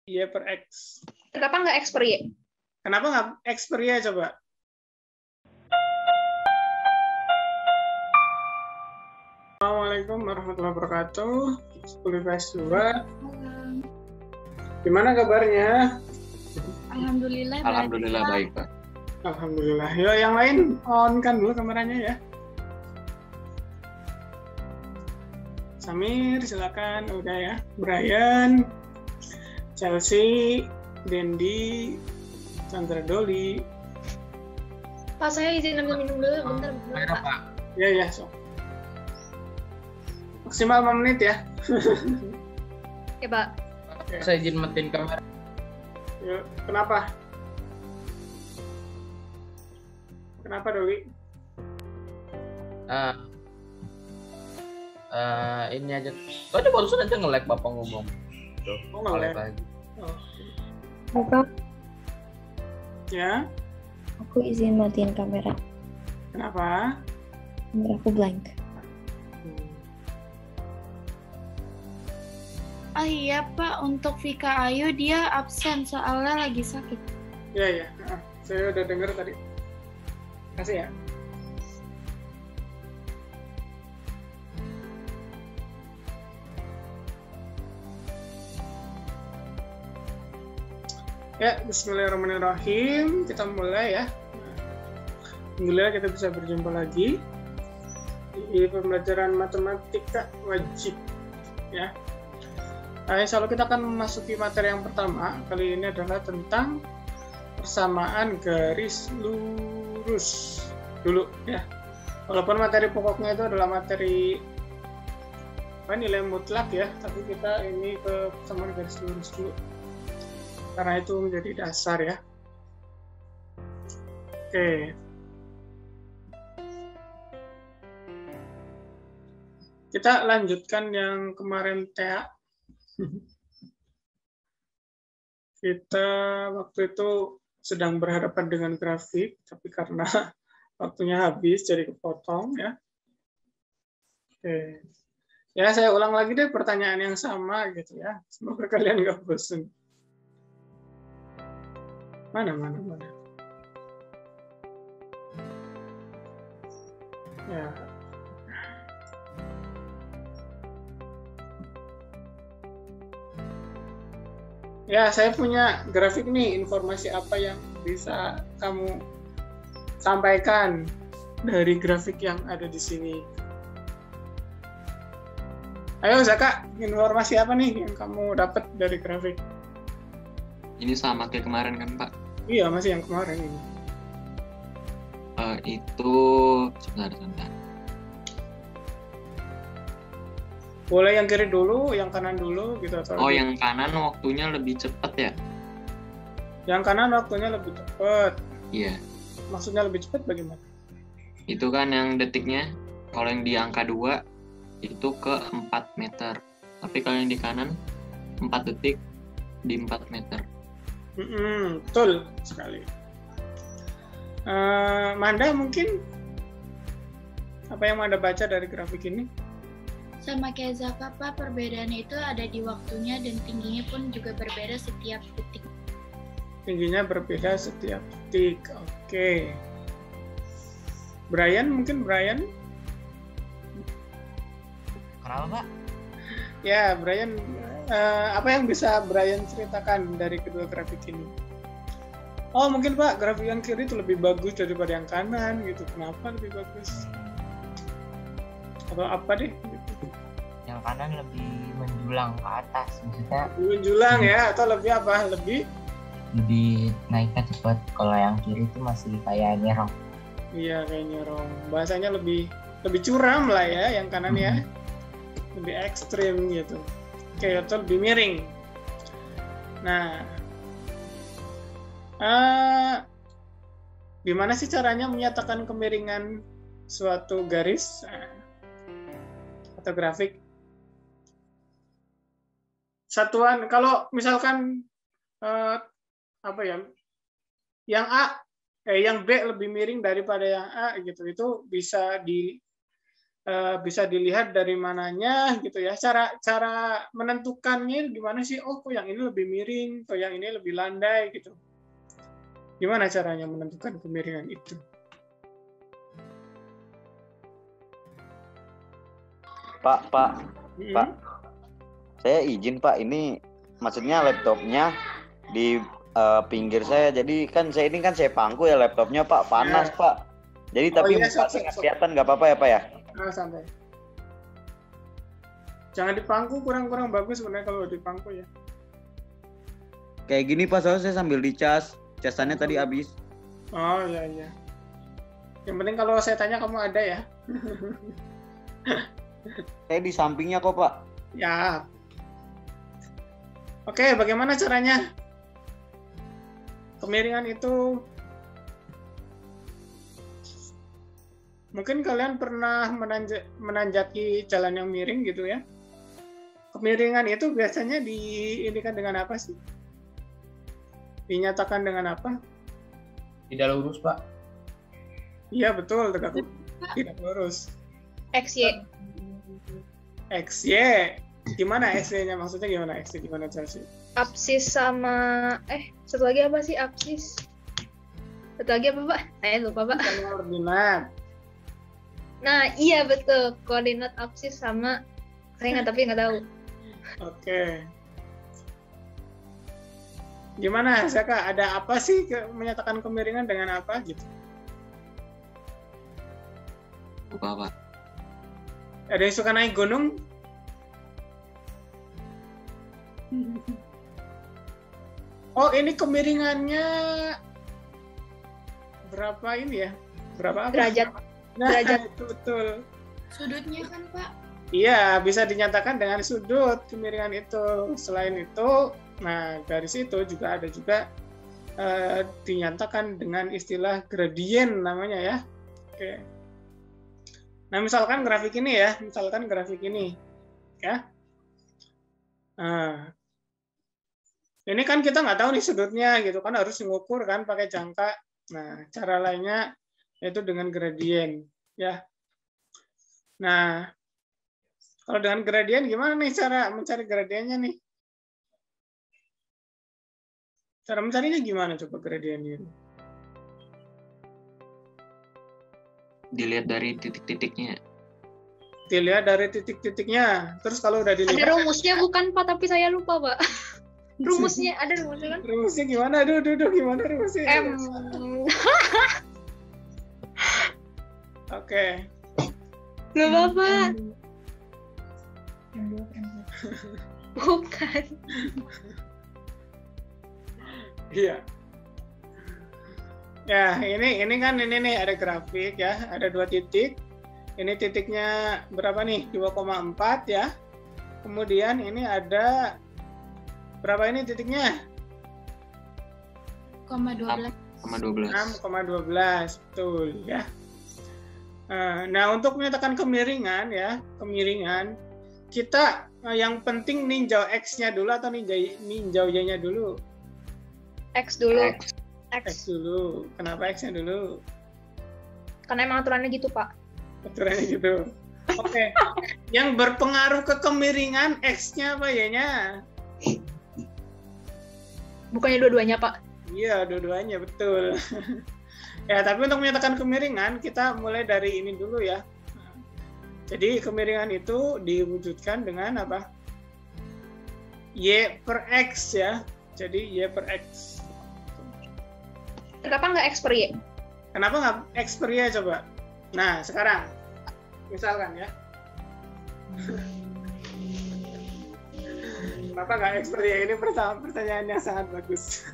Y per X. Kenapa nggak X per Y? Kenapa nggak X per Y coba? Assalamualaikum warahmatullahi wabarakatuh. Kuliah kelas 2. Gimana kabarnya? Alhamdulillah. Alhamdulillah baik, Pak. Alhamdulillah. Yuk, yang lain on kan dulu kameranya ya. Samir, silakan. Udah ya. Brian, Chelsea, Dendi, Chandra Doli. Pak, saya izin ambil minum dulu, bentar. Pak. Ya, so. Maksimal 5 menit ya. Ya, Pak. Oke. Saya izin matiin kamera. Yuk, kenapa? Kenapa, Doli? Ini aja. Tadi barusan aja nge-lag Bapak ngomong. Tuh, Oh, nge-lag. lagi. Oh. Bapak, Ya, aku izin matiin kamera. kenapa? Kamera aku blank. Oh iya Pak, untuk Vika Ayu dia absen soalnya lagi sakit. Ya. Saya udah dengar tadi. Kasih ya. Ya, bismillahirrahmanirrahim. Kita mulai ya. Alhamdulillah kita bisa berjumpa lagi di pembelajaran matematika wajib ya. Nah, insya Allah kita akan memasuki materi yang pertama. Kali ini adalah tentang persamaan garis lurus dulu ya. Walaupun materi pokoknya itu adalah materi nilai mutlak ya, tapi kita ini ke persamaan garis lurus dulu. Karena itu menjadi dasar ya. Oke. Kita lanjutkan yang kemarin Tea. Kita waktu itu sedang berhadapan dengan grafik, tapi karena waktunya habis jadi kepotong ya. Oke. Ya, saya ulang lagi deh pertanyaan yang sama gitu ya. Semoga kalian nggak bosan. Mana. Ya. Ya, saya punya grafik nih, informasi apa yang bisa kamu sampaikan dari grafik yang ada di sini. Ayo Zaka, informasi apa nih yang kamu dapat dari grafik? Ini sama kayak kemarin kan, Pak? Iya, masih yang kemarin ini. Itu sebentar. Boleh yang kiri dulu, yang kanan dulu gitu atau Oh, yang kanan waktunya lebih cepat ya? Yang kanan waktunya lebih cepat. Iya. Maksudnya lebih cepat bagaimana? Itu kan yang detiknya, kalau yang di angka 2 itu ke 4 meter. Tapi kalau yang di kanan 4 detik di 4 meter. Betul sekali. Manda mungkin apa yang Manda baca dari grafik ini? Sama kayak Zaka Pak, perbedaannya itu ada di waktunya dan tingginya pun juga berbeda setiap detik. Tingginya berbeda setiap detik. Oke. Brian, mungkin Brian? Kenapa, Pak? Ya, Brian, apa yang bisa Brian ceritakan dari kedua grafik ini? Oh, mungkin Pak, grafik yang kiri itu lebih bagus daripada yang kanan gitu. Kenapa lebih bagus? Atau apa deh? Yang kanan lebih menjulang ke atas, maksudnya Menjulang ya, atau lebih apa? Lebih naiknya cepat. Kalau yang kiri itu masih kayak nyerong. Iya, kayak nyorong. Bahasanya lebih curam lah ya, yang kanan ya. Lebih ekstrim gitu. Kayak atau lebih miring. Nah, gimana sih caranya menyatakan kemiringan suatu garis atau grafik? Satuan, kalau misalkan apa ya, yang B lebih miring daripada yang A gitu, itu bisa bisa dilihat dari mananya gitu ya. Cara menentukannya gimana sih? Oh, kok yang ini lebih miring, kok yang ini lebih landai gitu. Gimana caranya menentukan kemiringan itu? Pak, saya izin Pak, ini maksudnya laptopnya di pinggir saya, jadi kan saya ini kan saya pangku ya laptopnya Pak, panas Pak. Jadi tapi kelihatan nggak apa-apa ya Pak ya? Nah, santai. Jangan di pangku, kurang bagus sebenarnya kalau di pangku ya. Kayak gini Pak, soalnya saya sambil dicas, casannya tadi habis. Oh iya. Yang penting kalau saya tanya kamu ada ya. Saya di sampingnya kok Pak. Ya. Oke, bagaimana caranya? Kemiringan itu mungkin kalian pernah menanjaki jalan yang miring gitu ya. Kemiringan itu biasanya diinikan dengan apa sih? Dinyatakan dengan apa? Tidak lurus, Pak. Iya, betul, tidak lurus. XY. XY. Gimana XY-nya? Maksudnya gimana XY? Gimana Chelsea? Apsis sama satu lagi apa sih apsis? Satu lagi apa, Pak? Saya lupa, Pak. Koordinat. Nah, iya betul. Koordinat apsis sama saya nggak tahu. Oke. Gimana, Zaka? Ada apa sih menyatakan kemiringan dengan apa gitu? Lupa, Pak. Ada yang suka naik gunung? Oh, ini kemiringannya berapa ini ya? Berapa apa? Derajat. Nah, Derajat. itu betul. Sudutnya kan Pak? Iya, bisa dinyatakan dengan sudut kemiringan itu. Selain itu, nah dari situ juga ada dinyatakan dengan istilah gradien namanya ya. Oke. Nah, misalkan grafik ini ya, ya. Nah, ini kan kita nggak tahu nih sudutnya gitu kan, harus mengukur kan pakai jangka. Nah, cara lainnya yaitu dengan gradien ya. Nah, kalau dengan gradien gimana nih cara mencari gradiennya nih? Cara mencarinya gimana coba gradiennya? Dilihat dari titik-titiknya. Dilihat dari titik-titiknya. Terus kalau udah dilihat. Ada rumusnya bukan Pak, tapi saya lupa Pak. Rumusnya ada rumusnya kan? Rumusnya gimana? Aduh, gimana rumusnya? Oke. Lupa Pak. Bukan. Iya. Ya, ini kan ini nih ada grafik ya, ada 2 titik. Ini titiknya berapa nih? 2,4 ya. Kemudian ini ada berapa ini titiknya? 0,12. 6,12, betul ya. Nah, untuk menyatakan kemiringan ya, kita yang penting ninjau X-nya dulu atau ninjau Y-nya dulu? X dulu. X dulu. Kenapa X-nya dulu? Karena emang aturannya gitu, Pak. Aturannya gitu. Oke. Yang berpengaruh ke kemiringan X-nya apa Y-nya? Bukannya dua-duanya, Pak? Iya, dua-duanya, betul. Ya, tapi untuk menyatakan kemiringan, kita mulai dari ini dulu ya. Jadi, kemiringan itu diwujudkan dengan apa? Y per X ya. Jadi, Y per X. Kenapa nggak X per Y? Kenapa nggak X per Y coba? Nah, sekarang. Misalkan ya. Kenapa nggak X per Y? Ini pertanyaan yang sangat bagus.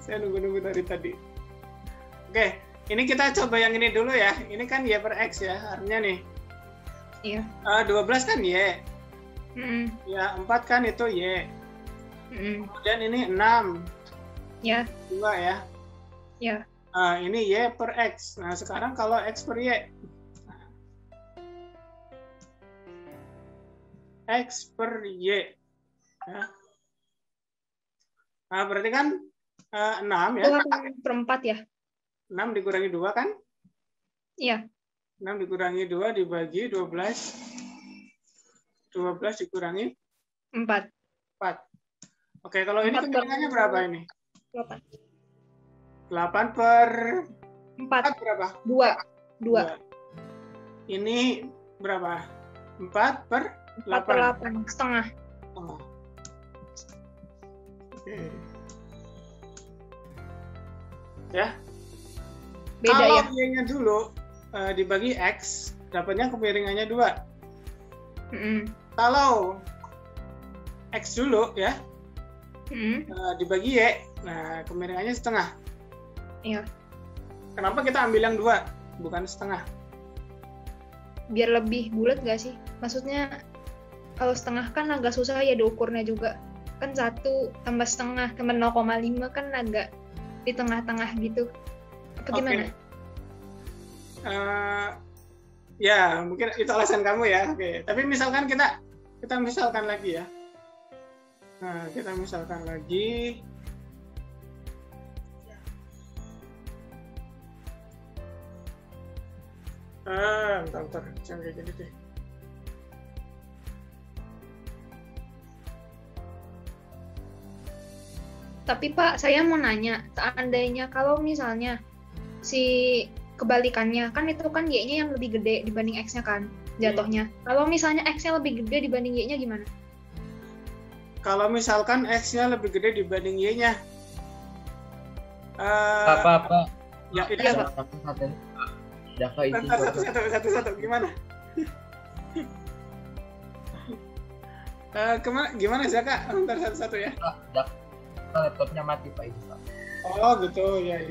Saya nunggu dari tadi. Oke, ini kita coba yang ini dulu ya. Ini kan Y per X ya, artinya nih. Iya. 12 kan Y. Ya, 4 kan itu Y. Kemudian ini 6. Ya. 2 ya. Ya. Ini Y per X. Nah, sekarang kalau X per Y. X per Y. Ya. Nah, berarti kan 6 ya. 2/4 ya? 6 dikurangi 2 kan? Iya. 6 dikurangi 2 dibagi 12. 12 dikurangi 4. 4. Oke, kalau ini 4 per kemiringannya berapa ini? 8. 8 per 4 4. berapa? 2. 2. Ini berapa? 4 per 4 per 8. 8. Setengah. Oh. Oke. Ya. Beda Kalau ya. Y-nya dulu dibagi X, dapatnya kemiringannya 2. Kalau X dulu ya, dibagi Y, nah kemiringannya setengah. Iya. Kenapa kita ambil yang 2, bukan setengah? Biar lebih bulat gak sih? Maksudnya kalau setengah kan agak susah ya diukurnya juga. Kan 1 tambah setengah tambah 0,5 kan agak di tengah-tengah gitu. Apa gimana? Ya, mungkin itu alasan kamu ya. Oke. Tapi misalkan kita misalkan lagi ya. Nah, kita misalkan lagi. Bentar, jangan kayak gini deh. Tapi Pak, saya mau nanya, seandainya kalau misalnya si kebalikannya, kan itu kan Y-nya yang lebih gede dibanding X-nya kan, jatuhnya. Kalau misalnya X-nya lebih gede dibanding Y-nya gimana? Kalau misalkan X-nya lebih gede dibanding Y-nya. Apa? Ya, Iya, Pak. Jaka itu satu. Gimana? Gimana sih Kak? Bentar satu-satu ya. Laptopnya mati Pak itu Pak. Oh gitu, ya.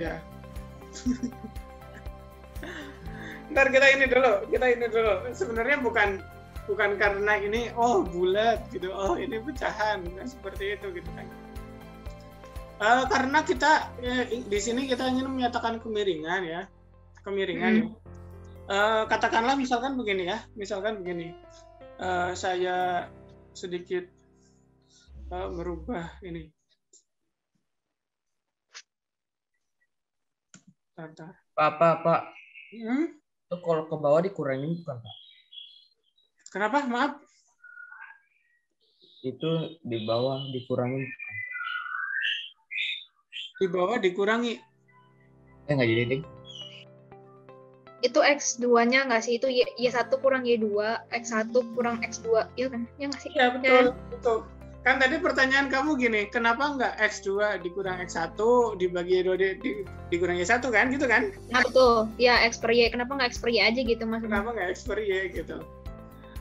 Ntar kita ini dulu. Sebenarnya bukan karena ini bulat gitu, ini pecahan, nah, seperti itu gitu kan. Karena kita di sini kita ingin menyatakan kemiringan ya. Katakanlah misalkan begini ya, saya sedikit merubah ini. Pak. Itu kalau ke bawah dikurangin bukan Pak? Kenapa? Maaf. Itu di bawah dikurangin. Di bawah dikurangi. Nggak jadi deh. Itu X2-nya nggak sih? Itu Y1 kurang Y2, X1 kurang X2, iya kan? Ya nggak sih? Ya betul. Kan tadi pertanyaan kamu gini, kenapa nggak X2 dikurang X1 dibagi Y2 dikurang Y1 kan? Gitu kan? Nah betul, ya X per Y. Kenapa nggak X per Y aja gitu maksudnya? Kenapa nggak X per Y gitu?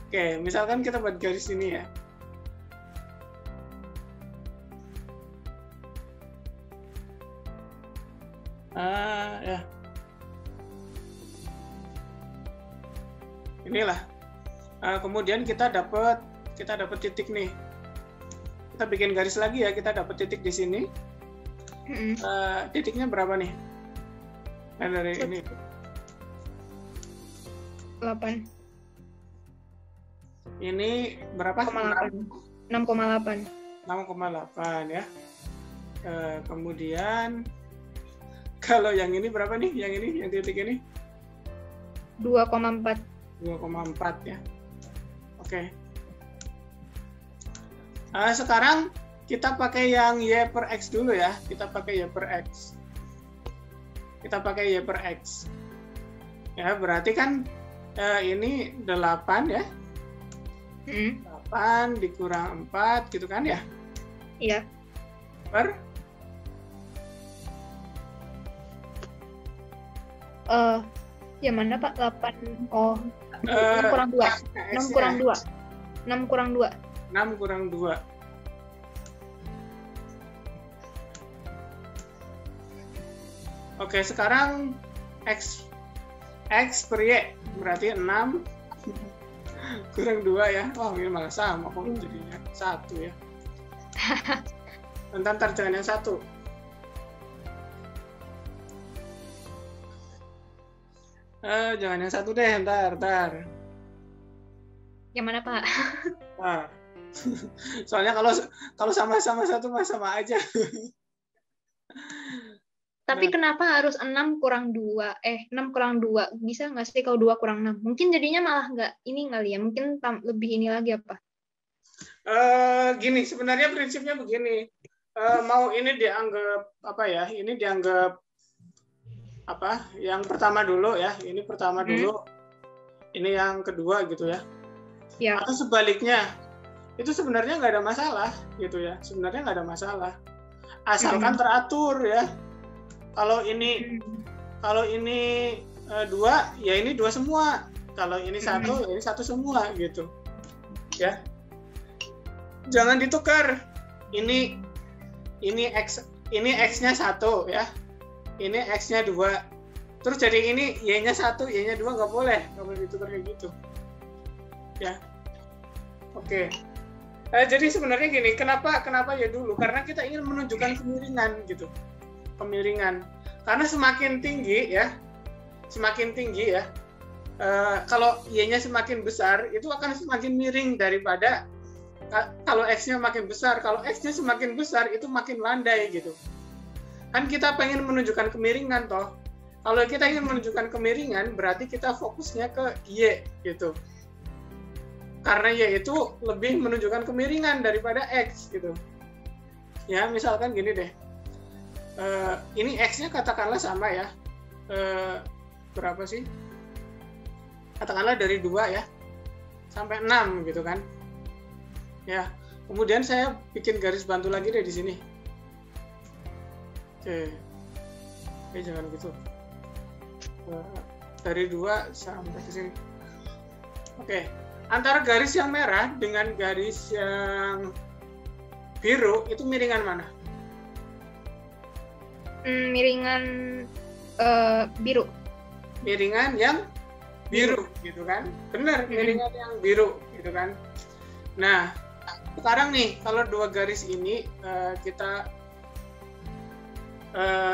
Oke, misalkan kita buat garis ini ya. Ya. Inilah. Kemudian kita dapat titik nih. Kita bikin garis lagi ya, kita dapat titik di sini. Titiknya berapa nih? Nah, dari ini. 8. Ini berapa? 6,8. 6,8 ya. Kemudian kalau yang ini berapa nih? Yang titik ini? 2,4. 2,4 ya. Oke. Sekarang kita pakai yang Y per X dulu ya. Kita pakai Y per X. Ya, berarti kan ini 8 ya. 8 dikurang 4 gitu kan ya? Iya. Per? Ya mana Pak? 8. 6 kurang 2. 6 kurang 2. 6 kurang 2. 6 kurang 2. Oke, sekarang X per Y berarti 6 kurang 2 ya. Ini malah sama kok jadinya 1 ya. Ntar jangan yang 1. Jangan yang 1 deh, ntar. Yang mana Pak? Nah. Soalnya kalau sama-sama 1 mah sama aja. Tapi kenapa harus 6 kurang 2? 6 kurang 2. Bisa nggak sih kalau 2 kurang 6? Mungkin jadinya malah nggak ini kali ya. Mungkin lebih ini lagi apa? Gini, sebenarnya prinsipnya begini. Mau ini dianggap apa ya? Ini dianggap apa? Yang pertama dulu ya. Ini pertama dulu. Ini yang kedua gitu ya. Ya. Atau sebaliknya. Itu sebenarnya nggak ada masalah gitu ya. Sebenarnya nggak ada masalah. Asalkan teratur ya. Kalau ini 2, ya ini 2 semua. Kalau ini 1, ya ini 1 semua gitu. Ya. Jangan ditukar. Ini X-nya 1 ya. Ini X-nya 2. Terus jadi ini Y-nya 1, Y-nya 2 nggak boleh ditukar kayak gitu. Ya. Oke. Jadi sebenarnya gini, kenapa ya dulu? Karena kita ingin menunjukkan kemiringan gitu. Kemiringan. Karena semakin tinggi ya, kalau Y-nya semakin besar, itu akan semakin miring daripada kalau X-nya makin besar. Kalau X-nya semakin besar, itu makin landai gitu. Kan kita pengen menunjukkan kemiringan toh. Kalau kita ingin menunjukkan kemiringan, berarti kita fokusnya ke Y gitu. Karena Y itu lebih menunjukkan kemiringan daripada X gitu. Ya, misalkan gini deh. Ini X-nya katakanlah sama ya. Berapa sih? Katakanlah dari 2 ya. Sampai 6 gitu kan. Ya. Kemudian saya bikin garis bantu lagi deh di sini. Oke. Jangan gitu. Dari 2 sampai ke sini. Oke. Antara garis yang merah dengan garis yang biru itu miringan mana? Miringan biru. Miringan yang biru gitu kan? Benar, miringan yang biru gitu kan? Nah, sekarang nih kalau 2 garis ini kita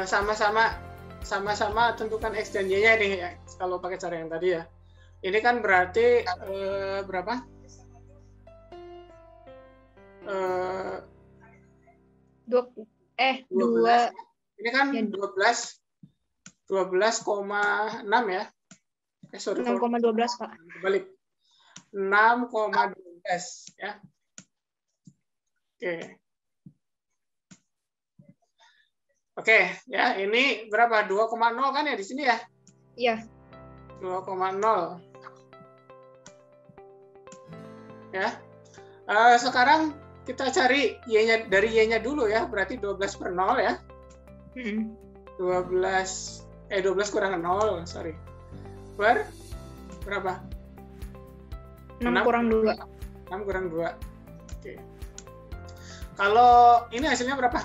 sama-sama tentukan X dan Y-nya nih ya, kalau pakai cara yang tadi ya. Ini kan berarti berapa? 2. Ini kan 12,6 ya. 6,12 Pak. Balik. 6,12 ya. Oke, ya ini berapa? 2,0 kan ya di sini ya? Iya. 2,0. Ya. Sekarang kita cari Y-nya, dari Y-nya dulu ya, berarti 12 per 0 ya. 12 kurang 0, sorry. Per berapa? 6 kurang 2. 6 kurang 2. Oke. Kalau ini hasilnya berapa?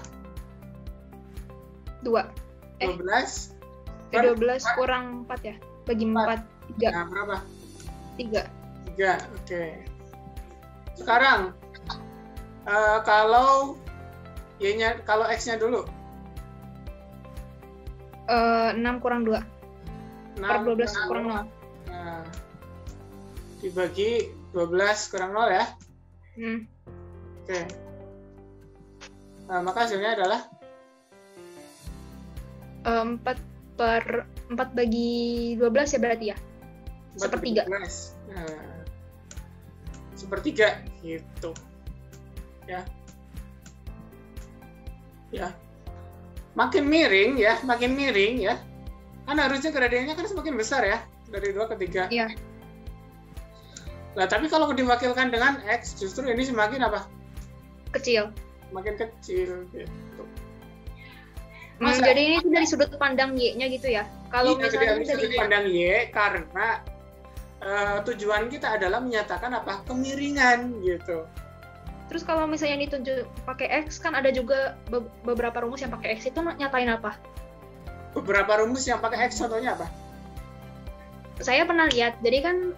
2. 12. 12 kurang 4 ya? Bagi 4. 3. Nah, berapa? 3. 3, oke. Sekarang, kalau Y-nya, kalau X-nya dulu. 6 kurang 2. 6 Per 12 kurang 0. Nah, dibagi 12 kurang 0 ya. Oke. Nah, maka hasilnya adalah 4 bagi 12 ya berarti ya? 1/3. Nah, 1/3 gitu. Ya. Ya. Makin miring ya. Kan harusnya gradiennya kan semakin besar ya, dari 2 ke 3. Iya. Nah, tapi kalau diwakilkan dengan X, justru ini semakin apa? Kecil. Makin kecil gitu. Jadi ini dari sudut pandang Y-nya gitu ya? Kalau misalnya dari sudut pandang Y, karena tujuan kita adalah menyatakan apa? Kemiringan gitu. Terus kalau misalnya ditunjuk pakai X, kan ada juga beberapa rumus yang pakai X, itu nyatain apa? Beberapa rumus yang pakai X, contohnya apa? Saya pernah lihat, jadi kan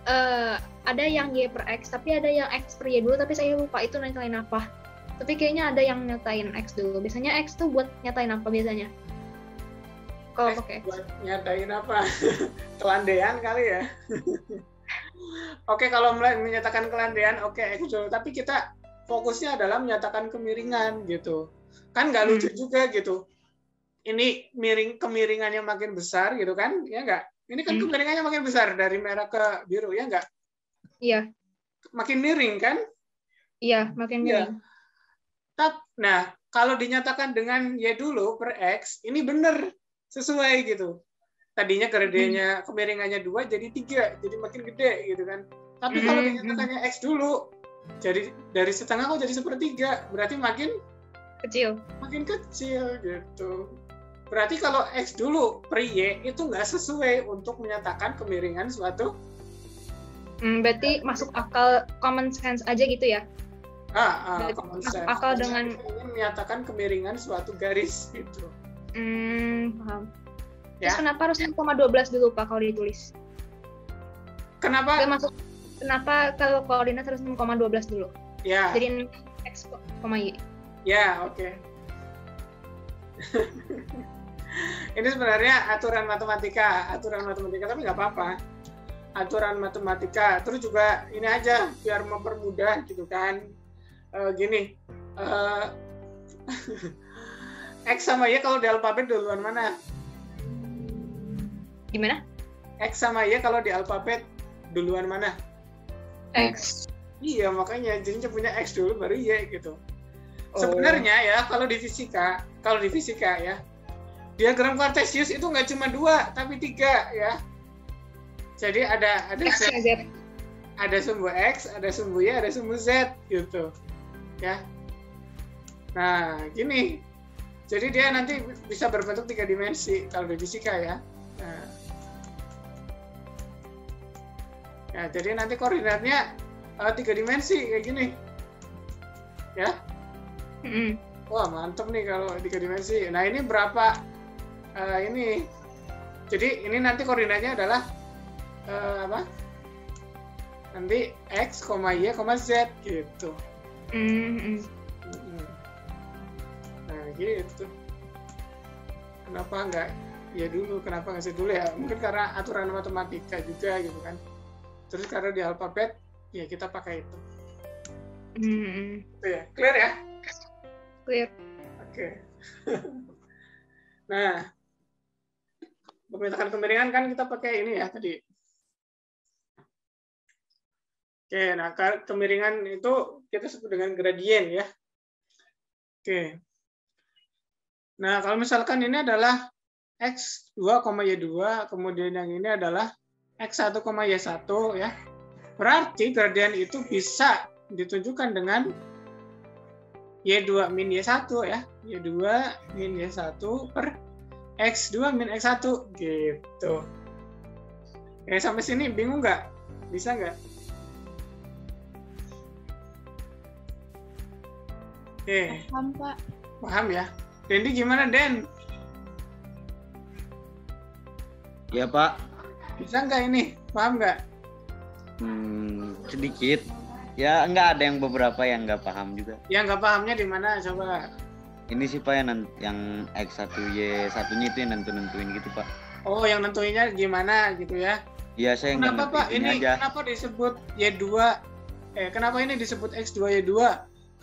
ada yang Y per X, tapi ada yang X per Y dulu, tapi saya lupa itu nyatain apa. Tapi kayaknya ada yang nyatain X dulu. Biasanya X tuh buat nyatain apa biasanya? Kalau pakai X. Buat nyatain apa? Kelandaian kali ya? Oke, kalau menyatakan kelandaian, oke, X dulu. Tapi kita fokusnya adalah menyatakan kemiringan gitu. Kan nggak lucu juga gitu. ini kemiringannya makin besar gitu kan, ya nggak? Ini kan kemiringannya makin besar dari merah ke biru, ya nggak? Iya. Makin miring kan? Iya, makin miring. Nah, kalau dinyatakan dengan Y dulu per X, ini benar sesuai gitu. Tadinya gradiennya kemiringannya 2 jadi 3, jadi makin gede gitu kan. Tapi kalau dinyatakannya X dulu, jadi dari setengah kok jadi 1/3, berarti makin Kecil. Makin kecil gitu. Berarti kalau X dulu per Y itu nggak sesuai untuk menyatakan kemiringan suatu. Berarti masuk akal common sense aja gitu ya? Common sense. Akal dengan menyatakan kemiringan suatu garis gitu. Paham. Ya. Terus kenapa harus 6,12 dulu Pak kalau ditulis? Kenapa? Kenapa kalau koordinat harus 6,12 dulu? Ya. Jadi X, Y. Ya, oke. Ini sebenarnya aturan matematika tapi nggak apa-apa. Aturan matematika. Terus juga ini aja biar mempermudah gitu kan. Gini. X sama Y kalau di alfabet duluan mana? Gimana? X sama Y kalau di alfabet duluan mana? X. Iya, makanya jadinya punya X dulu baru Y gitu. Sebenarnya ya kalau di fisika ya, diagram Cartesius itu nggak cuma 2 tapi 3 ya. Jadi ada sumbu X, ada sumbu Y, ada sumbu Z gitu. Ya. Nah, gini. Jadi dia nanti bisa berbentuk 3 dimensi kalau di fisika ya. Nah. Ya, jadi nanti koordinatnya 3 dimensi kayak gini. Ya. Wah, mantep nih kalau 3 dimensi. Nah, ini berapa ini? Jadi ini nanti koordinatnya adalah apa? Nanti X, Y, Z gitu. Nah, gitu. Kenapa nggak ya dulu? Kenapa nggak sih dulu ya? Mungkin karena aturan matematika juga gitu kan. Terus karena di alfabet, ya kita pakai itu. Itu ya, clear ya? Clear. Oke. Nah, pemetakan kemiringan kan kita pakai ini ya tadi. Oke, nah kemiringan itu kita sebut dengan gradien ya. Oke. Nah, kalau misalkan ini adalah X2, Y2, kemudian yang ini adalah X1, Y1 ya. Berarti gradien itu bisa ditunjukkan dengan Y2 min Y1 ya. Y2 min Y1 per X2 min X1 gitu. Sampai sini bingung nggak? Bisa nggak? Oke. Paham, Pak. Paham ya? Dendi gimana, Den? Ya, Pak. Bisa nggak ini? Paham nggak? Sedikit. Ya, nggak ada yang beberapa yang nggak paham juga. Yang nggak pahamnya di mana? Coba. Ini sih Pak yang X1, Y1-nya itu yang nentuin gitu, Pak. Oh, yang nentuinnya gimana gitu ya? Iya, saya nggak Kenapa, Pak? Ini aja. kenapa disebut Y2? Kenapa ini disebut X2, Y2?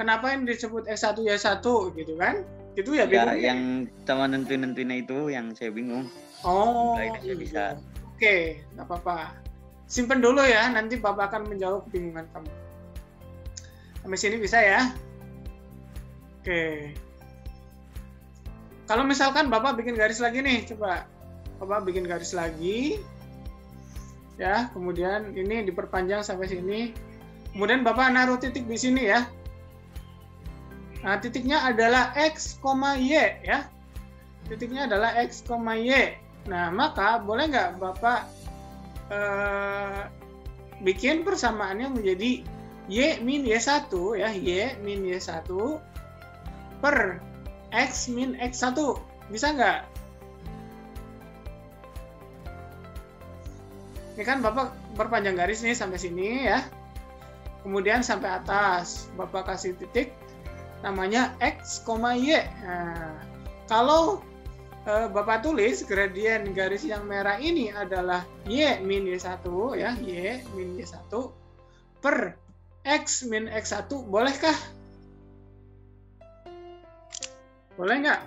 Kenapa ini disebut X1, Y1 gitu kan? Gitu ya, Ya, bingungnya? yang sama nentuinnya itu yang saya bingung. Oh, Mulai saya bisa. Oke, nggak apa-apa. Simpen dulu ya, nanti Bapak akan menjawab kebingungan kamu. Sampai sini bisa ya? Oke. Kalau misalkan Bapak bikin garis lagi nih, coba. Bapak bikin garis lagi. Ya, kemudian ini diperpanjang sampai sini. Kemudian Bapak naruh titik di sini ya. Nah, titiknya adalah X, Y ya. Titiknya adalah X, Y. Nah, maka boleh nggak Bapak bikin persamaannya menjadi Y min Y1 ya, Y min Y1 per X min X1. Bisa nggak? Ini kan Bapak perpanjang garis nih sampai sini ya. Kemudian sampai atas Bapak kasih titik namanya X, Y. Nah, kalau Bapak tulis gradien garis yang merah ini adalah Y min Y1 ya, Y min Y1 per X min X1, bolehkah? Boleh nggak?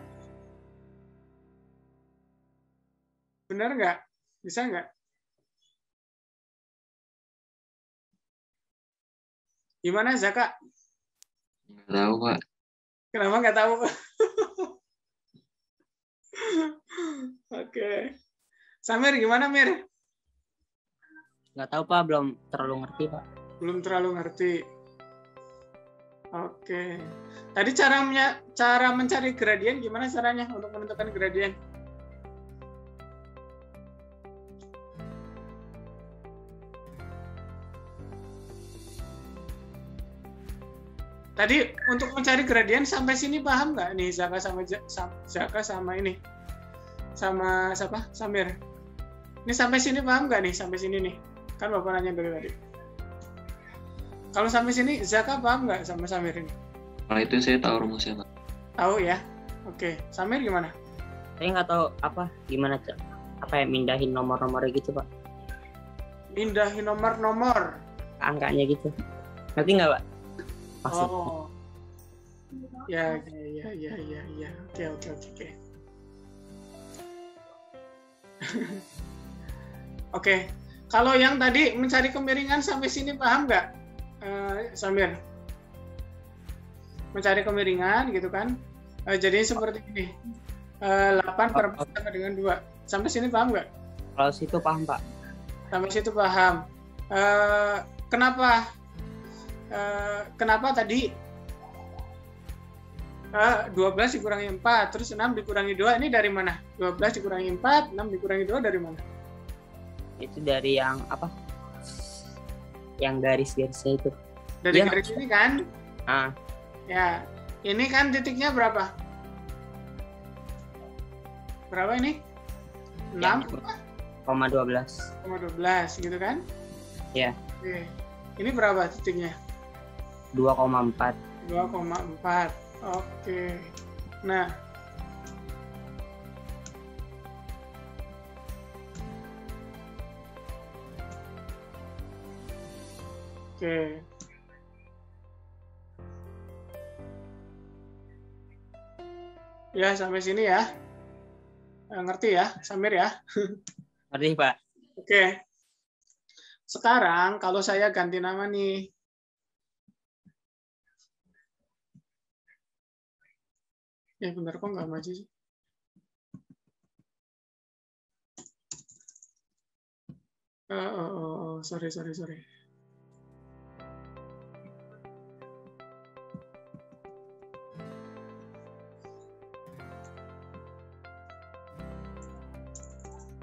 Benar nggak? Bisa nggak? Gimana Zaka? Nggak tahu, Pak. Kenapa nggak tahu? Oke. Samir gimana, Mir? Nggak tahu Pak, belum terlalu ngerti Pak. Belum terlalu ngerti. Oke. Tadi cara mencari gradien gimana caranya untuk menentukan gradien? Tadi untuk mencari gradien sampai sini paham nggak nih Zaka sama ini sama siapa Samir? Ini sampai sini paham nggak nih sampai sini nih? Kan Bapak nanya dari tadi. Kalau sampai sini Zaka paham nggak sama Samir ini? Kalau itu saya tahu rumusnya, Pak. Tahu ya? Oke. Samir gimana? Saya nggak tahu gimana mindahin nomor-nomornya gitu Pak. Mindahin nomor-nomor. Angkanya gitu. Ngerti nggak Pak? Maksudnya. Oh. Ya. Oke. Oke. Kalau yang tadi mencari kemiringan sampai sini paham nggak, Samir? Mencari kemiringan gitu kan? Jadi seperti ini. 8/4 sama dengan 2. Sampai sini paham nggak? Kalau situ paham Pak. Sampai situ paham. Kenapa tadi 12 dikurangi 4, terus 6 dikurangi 2, ini dari mana? 12 dikurangi 4, 6 dikurangi 2 dari mana? Itu dari yang yang garis-garisnya itu. Dari Ya. garis ini kan? Ah, Ya, ini kan titiknya berapa? Berapa ini? 6,12. 6,12 gitu kan? Ya. Oke. Ini berapa titiknya? 2,4. 2,4. Oke. Nah. Oke. Ya, sampai sini ya. Ngerti ya, Samir ya? Ngerti Pak? Oke. Sekarang kalau saya ganti nama nih. Ya benar kok nggak maju sih. Sorry.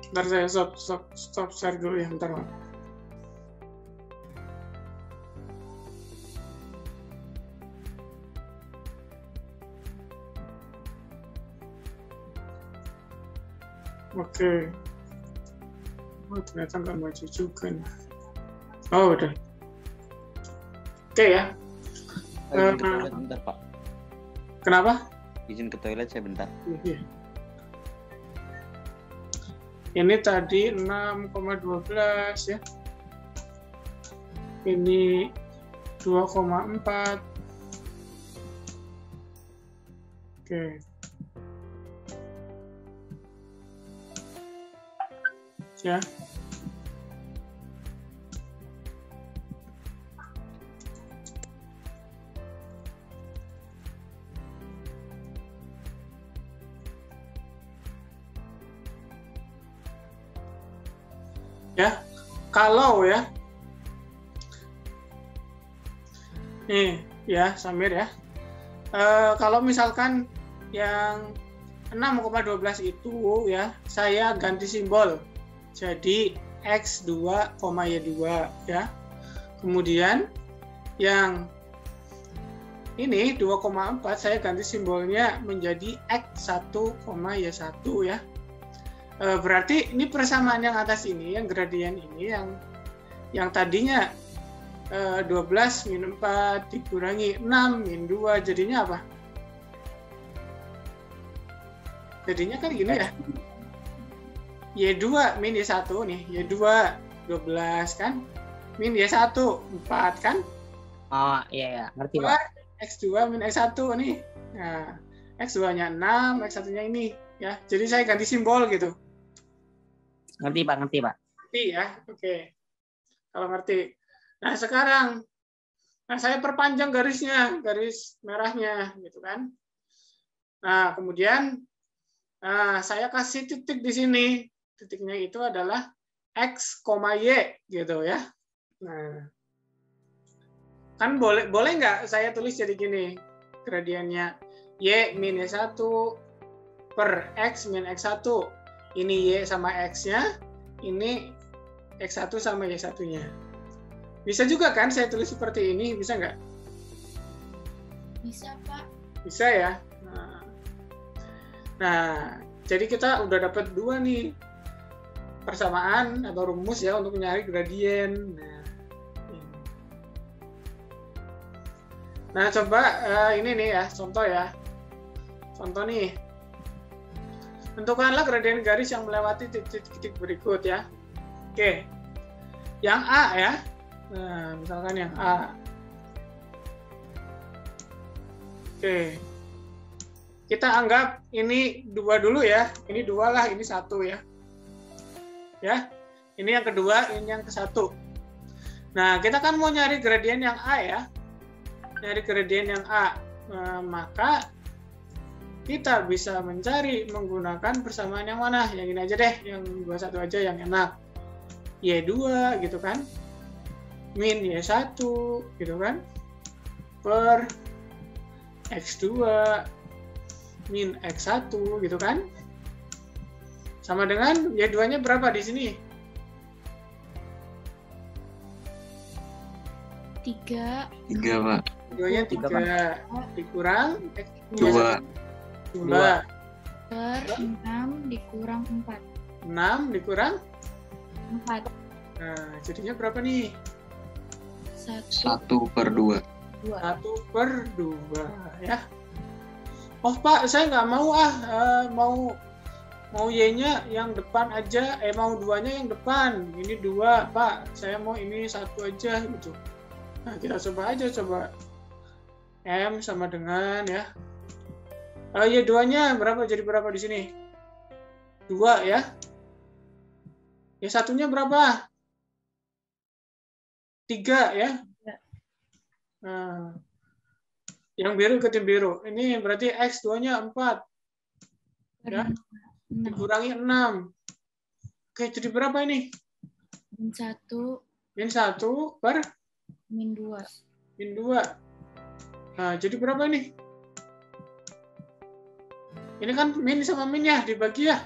Bentar saya stop share dulu ya, bentar. Oke. Oh, ternyata nggak maju juga nih. Oh, udah. Oke ya. Izin ke toilet bentar, Pak. Kenapa? Izin ke toilet saya bentar. Iya. Ini tadi 6,12 ya. Ini 2,4. Oke. Ya. Ya, kalau ya, nih ya Samir ya, kalau misalkan yang 6,12 itu ya, saya ganti simbol jadi X2, Y2 ya. Kemudian yang ini 2,4 saya ganti simbolnya menjadi X1, Y1 ya. Berarti ini persamaan yang atas ini, yang gradien ini, yang tadinya 12 min 4 dikurangi 6 min 2, jadinya apa? Jadinya kan gini ya. Y2 min Y1 nih, Y2 12 kan, min Y1 4 kan? Oh iya, ngerti Pak. X2 min X1 nih. Nah, X2-nya 6, X1-nya ini ya. Jadi saya ganti simbol gitu. Ngerti Pak, ngerti Pak. Ngerti ya? Oke. Kalau ngerti. Nah, sekarang saya perpanjang garisnya, garis merahnya gitu kan. Nah, kemudian saya kasih titik di sini. Titiknya itu adalah X, Y gitu ya. Nah, kan boleh nggak saya tulis jadi gini gradiennya Y min Y1 per X min X1. Ini Y sama X-nya, ini X1 sama Y1-nya. Bisa juga kan saya tulis seperti ini, bisa nggak? Bisa, Pak. Bisa ya. Nah, jadi kita udah dapat 2 nih persamaan atau rumus ya untuk nyari gradien. Nah, coba ini nih ya, contoh ya. Contoh nih. Tentukanlah gradien garis yang melewati titik-titik berikut ya. Oke. Yang A ya. Nah, misalkan yang A. Oke. Kita anggap ini 2 dulu ya. Ini 2 lah, ini 1 ya. Ya. Ini yang kedua, ini yang ke-1. Nah, kita kan mau nyari gradien yang A ya. Nyari gradien yang A. Maka kita bisa mencari menggunakan persamaan yang mana? Yang ini aja deh, yang 21 aja yang enak. Y2 gitu kan. Min Y1 gitu kan. Per X2 min X1 gitu kan. Sama dengan Y2-nya berapa di sini? 3. 3, Pak. Y2-nya 3 dikurang Dua. 2 Per 6 dikurang 4. 6 dikurang 4. nah jadinya berapa nih? 1. 1/2. 1/2 ya. Oh Pak, saya nggak mau mau Y-nya yang depan aja, mau 2-nya yang depan. Ini 2 Pak, saya mau ini 1 aja gitu. Nah kita coba aja, coba M sama dengan ya. Y2-nya berapa, jadi berapa di sini? 2 ya. Y1-nya berapa? 3 ya. Nah, yang biru ikutin biru. Ini berarti X2-nya 4. Ya. Dikurangi 6. Oke, jadi berapa ini? Min 1. Min 1 per? Min 2. Min 2. Nah, jadi berapa ini? Ini kan min sama min ya, dibagi ya?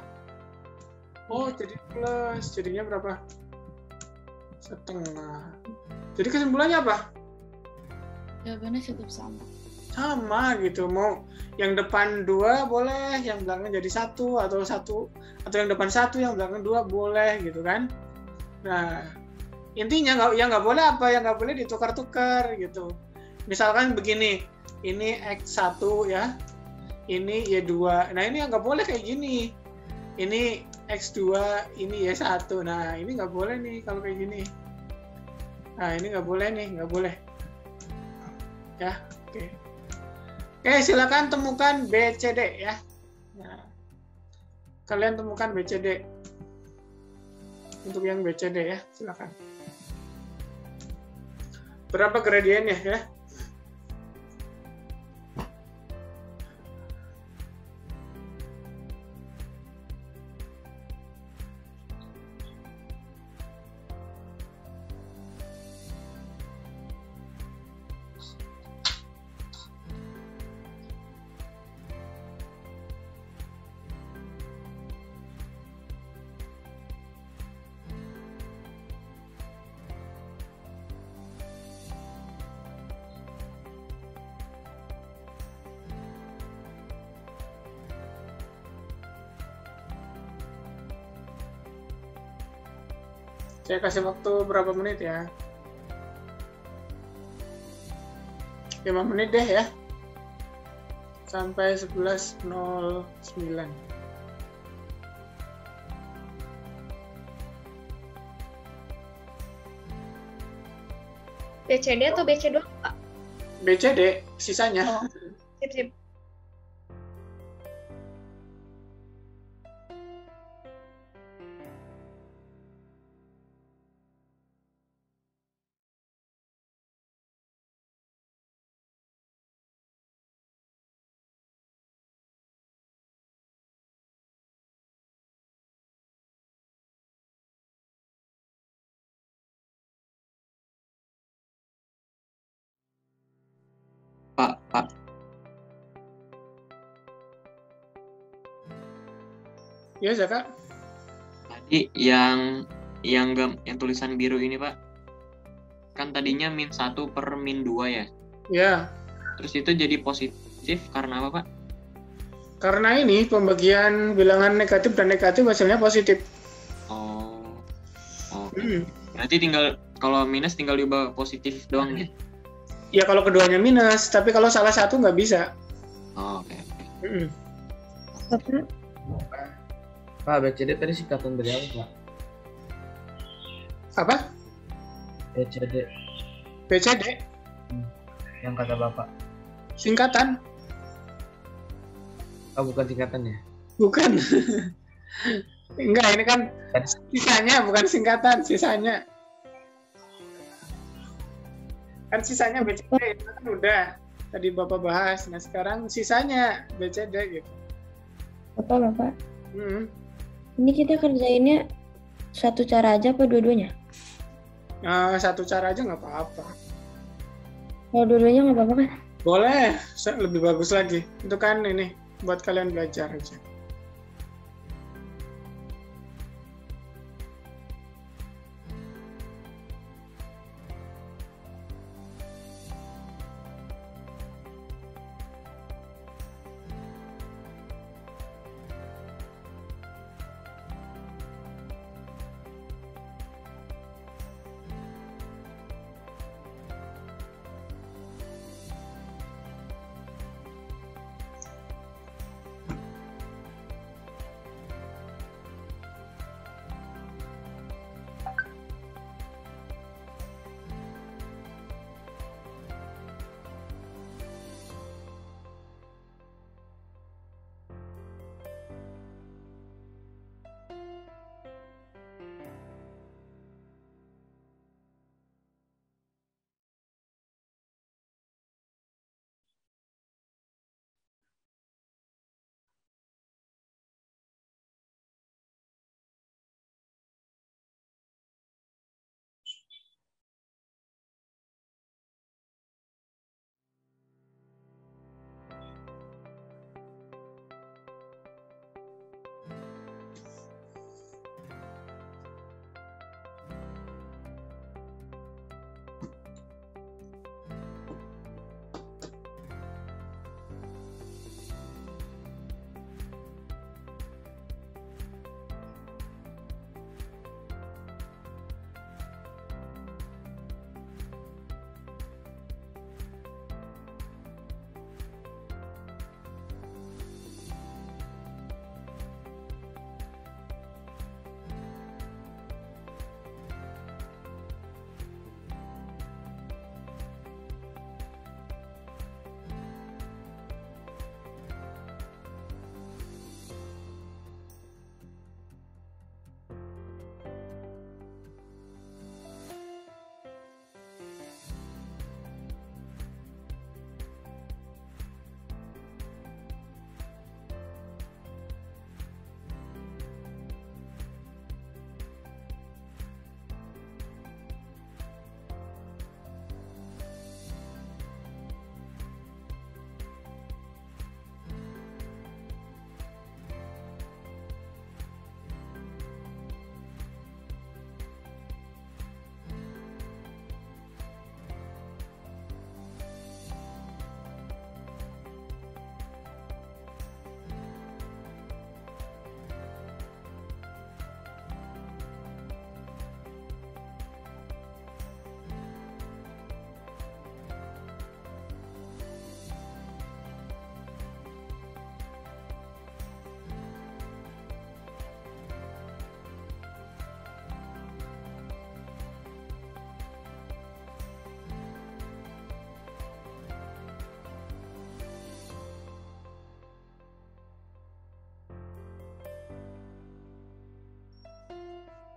Oh, jadi plus. Jadinya berapa? 1/2. Jadi kesimpulannya apa? Jawabannya cukup sama. Sama gitu. Mau yang depan 2 boleh, yang belakang jadi 1 atau yang depan 1, yang belakang 2 boleh gitu kan. Nah, intinya nggak boleh apa? Yang nggak boleh ditukar-tukar gitu. Misalkan begini, ini X1 ya. Ini Y2. Nah, ini nggak boleh kayak gini. Ini X2, ini Y1. Nah, ini nggak boleh nih kalau kayak gini. Nah, ini nggak boleh nih, nggak boleh. Ya, oke. Oke, silakan temukan BCD ya. Nah, kalian temukan BCD. Untuk yang BCD ya, silakan. Berapa gradiennya ya? Saya kasih waktu berapa menit ya? 5 menit deh ya. Sampai 11.09. BCD atau BC doang, Pak? BCD, sisanya. Oh, sip. Pak. Ya, Zaka. Tadi yang tulisan biru ini, Pak. Kan tadinya -1 per -2 ya. Ya, Terus itu jadi positif karena apa, Pak? karena ini pembagian bilangan negatif dan negatif hasilnya positif. Oh. Oke. Hmm. Berarti kalau minus tinggal diubah positif doang ya? Ya kalau keduanya minus, tapi kalau salah satu nggak bisa. Oh, oke. Hmm. Bapak, Pak, BCD tadi singkatan dari apa, Pak? Apa? BCD BCD? yang kata Bapak. Singkatan? Oh, bukan singkatan ya? Bukan. Enggak, ini kan sisanya, bukan singkatan, sisanya. Kan sisanya BCD, itu kan udah tadi Bapak bahas. Nah sekarang sisanya BCD gitu. Bapak. Hmm. Ini kita kerjainnya satu cara aja apa dua-duanya? Nah, satu cara aja nggak apa-apa. Kalau dua-duanya nggak apa-apa kan? Boleh, lebih bagus lagi. Itu kan ini buat kalian belajar aja.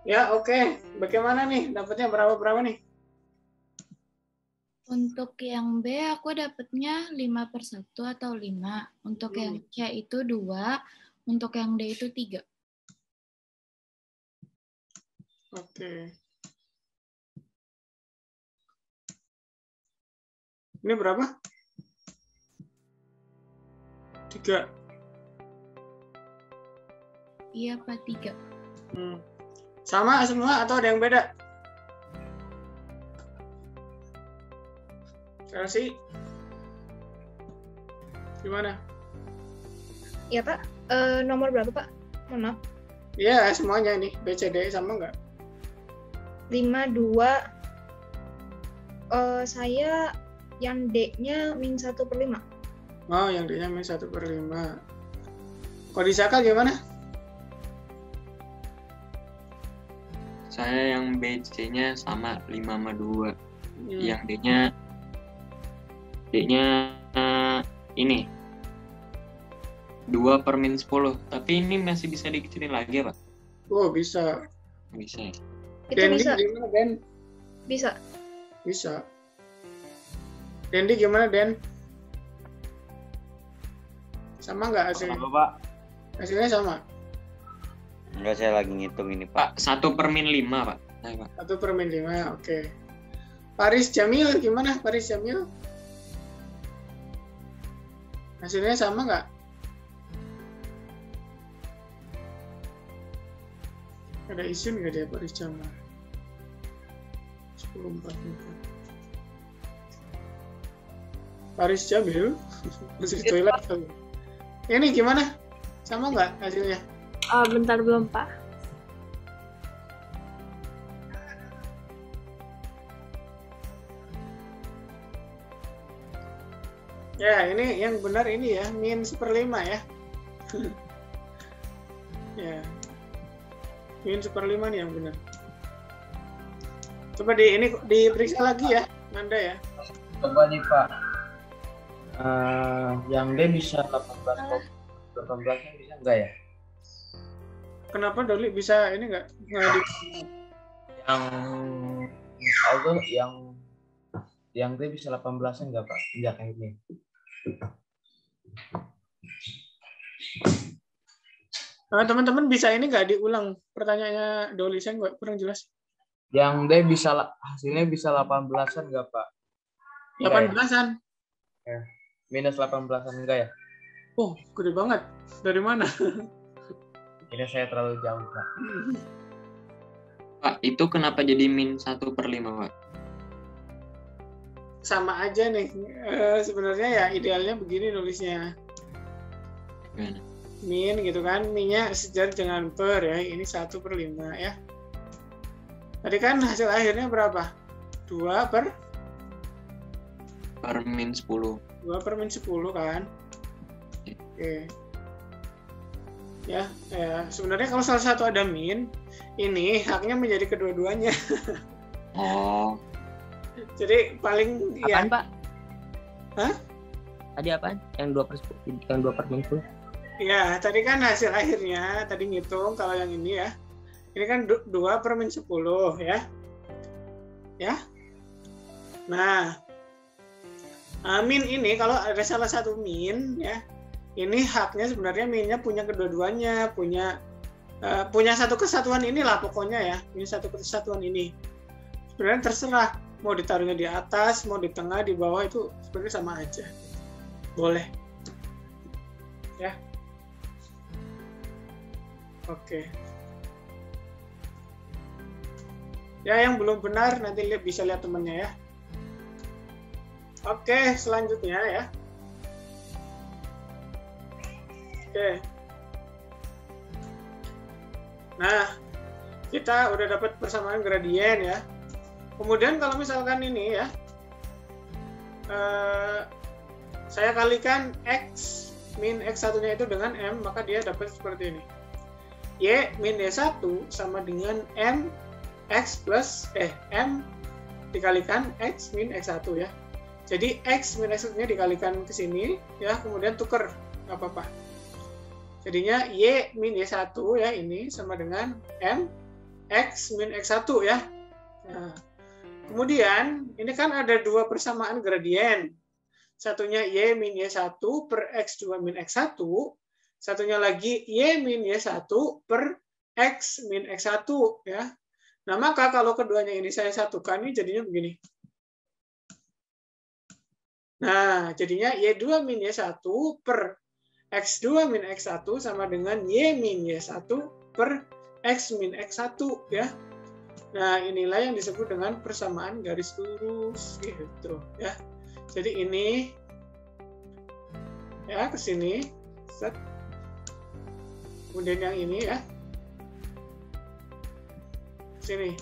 Ya, oke. Bagaimana nih? Dapatnya berapa nih? Untuk yang B aku dapatnya 5/1 atau 5. Untuk yang C itu 2. Untuk yang D itu 3. Oke. Ini berapa? 3. Iya, Pak, 3. Sama semua atau ada yang beda? Chelsea? Gimana? Ya Pak, nomor berapa Pak? Mohon maaf. Iya, semuanya nih. B, C, D sama nggak? 5, 2. Saya yang D-nya -1/5. Oh, yang D-nya -1/5. Kalau disakal gimana? Saya yang BC-nya sama 5 sama 2. Yang D-nya ini 2/-10. Tapi ini masih bisa dikecilin lagi ya, Pak? Oh, bisa. Bisa ya? Itu Dendi bisa. gimana, Den? Bisa. Bisa. Dendi gimana, Den? Sama nggak hasilnya? Apa, Pak? Hasilnya sama? Enggak, saya lagi ngitung ini, Pak. Pak, 1/-5, Pak. Nah, Pak. 1/5, oke. Paris Jamil gimana? Paris Jamil? Hasilnya sama nggak? Ada isu nggak dia Paris Jamil? 10/44. Paris Jamil masih di toilet kali. Ini gimana? Sama nggak hasilnya? Bentar belum Pak. Ya, ini yang benar ini ya, -1/5 ya. Ya. -1/5 nih yang benar. Coba ini diperiksa lagi ya, Nanda ya. Coba nih Pak. Yang D bisa 18 bisa enggak ya? Kenapa Doli bisa ini nggak yang D bisa 18 enggak Pak? Enggak kayak ini. Teman-teman bisa ini nggak diulang pertanyaannya Doli, saya nggak kurang jelas. Yang D hasilnya bisa 18-an enggak Pak? 18-an? Ya. Minus 18-an enggak ya? Oh, gede banget. Dari mana? Ini saya terlalu jauh Pak. Pak, itu kenapa jadi -1/5, Pak? Sama aja nih. Sebenarnya ya idealnya begini nulisnya. Gimana? Min gitu kan, minnya sejajar dengan per ya, ini 1/5 ya. Tadi kan hasil akhirnya berapa? 2/10. 2/10 kan. Oke. Ya, sebenarnya kalau salah satu ada min, ini haknya menjadi kedua-duanya. Oh. Jadi paling apaan, Pak? Hah? Tadi apaan? Yang 2/10? Ya, tadi kan hasil akhirnya, tadi ngitung kalau yang ini ya. Ini kan 2/10 ya. Ya. Nah, min ini kalau ada salah satu min ya, ini haknya sebenarnya minnya punya kedua-duanya, punya satu kesatuan inilah pokoknya ya, punya satu kesatuan ini. Sebenarnya terserah mau ditaruhnya di atas, mau di tengah, di bawah itu sebenarnya sama aja. Boleh. Ya. Oke. Ya, yang belum benar nanti bisa lihat temannya ya. Oke, selanjutnya ya. Oke. Nah, kita udah dapat persamaan gradien ya. Kemudian kalau misalkan ini ya, saya kalikan x min x1-nya itu dengan m, maka dia dapat seperti ini. Y min Y1 sama dengan m x plus m dikalikan x min x1 ya. Jadi x min x1-nya dikalikan ke sini ya, kemudian tuker, nggak apa-apa. Jadinya y min y1 ya ini sama dengan m x min x1 ya. Nah, kemudian ini kan ada dua persamaan gradien. Satunya y min y1 per x2 min x1, satunya lagi y min y1 per x min x1 ya. Nah, maka kalau keduanya ini saya satukan, ini jadinya begini. Nah, jadinya y2 min y1 per X2 min X1 sama dengan Y min Y1 per X min X1 ya. Nah, inilah yang disebut dengan persamaan garis lurus gitu ya. Jadi ini ya ke sini set. Kemudian yang ini ya. Sini.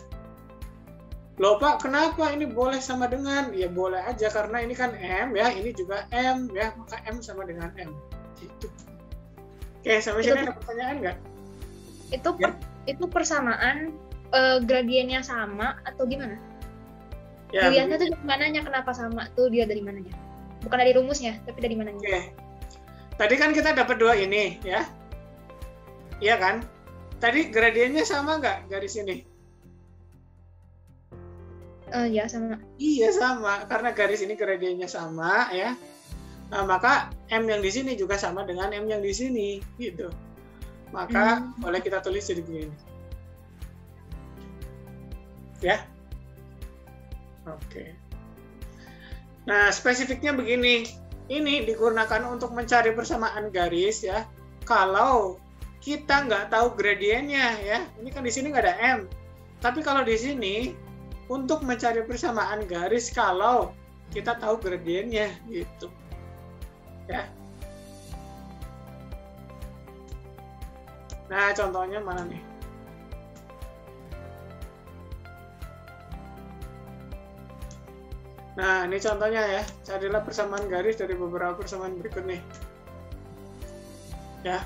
Loh Pak, kenapa ini boleh sama dengan? Ya boleh aja karena ini kan M ya, ini juga M ya, maka M sama dengan M. Gitu. Oke, sampai sini ada pertanyaan nggak? Itu persamaan gradiennya sama atau gimana? Ya, dilihatnya tuh dari mananya, kenapa sama tuh dia dari mananya? Bukan dari rumusnya, tapi dari mananya. Oke. Tadi kan kita dapat dua ini ya. Iya kan? Tadi gradiennya sama nggak garis ini? Ya sama. Iya sama, karena garis ini gradiennya sama ya. Nah, maka M yang di sini juga sama dengan M yang di sini gitu. Maka boleh kita tulis jadi begini. Ya. Oke. Nah, spesifiknya begini. Ini digunakan untuk mencari persamaan garis ya. Kalau kita nggak tahu gradiennya ya. Ini kan di sini nggak ada M. Tapi kalau di sini untuk mencari persamaan garis kalau kita tahu gradiennya gitu. Ya. Nah, contohnya mana nih? Nah, ini contohnya ya. Carilah persamaan garis dari beberapa persamaan berikut nih. Ya.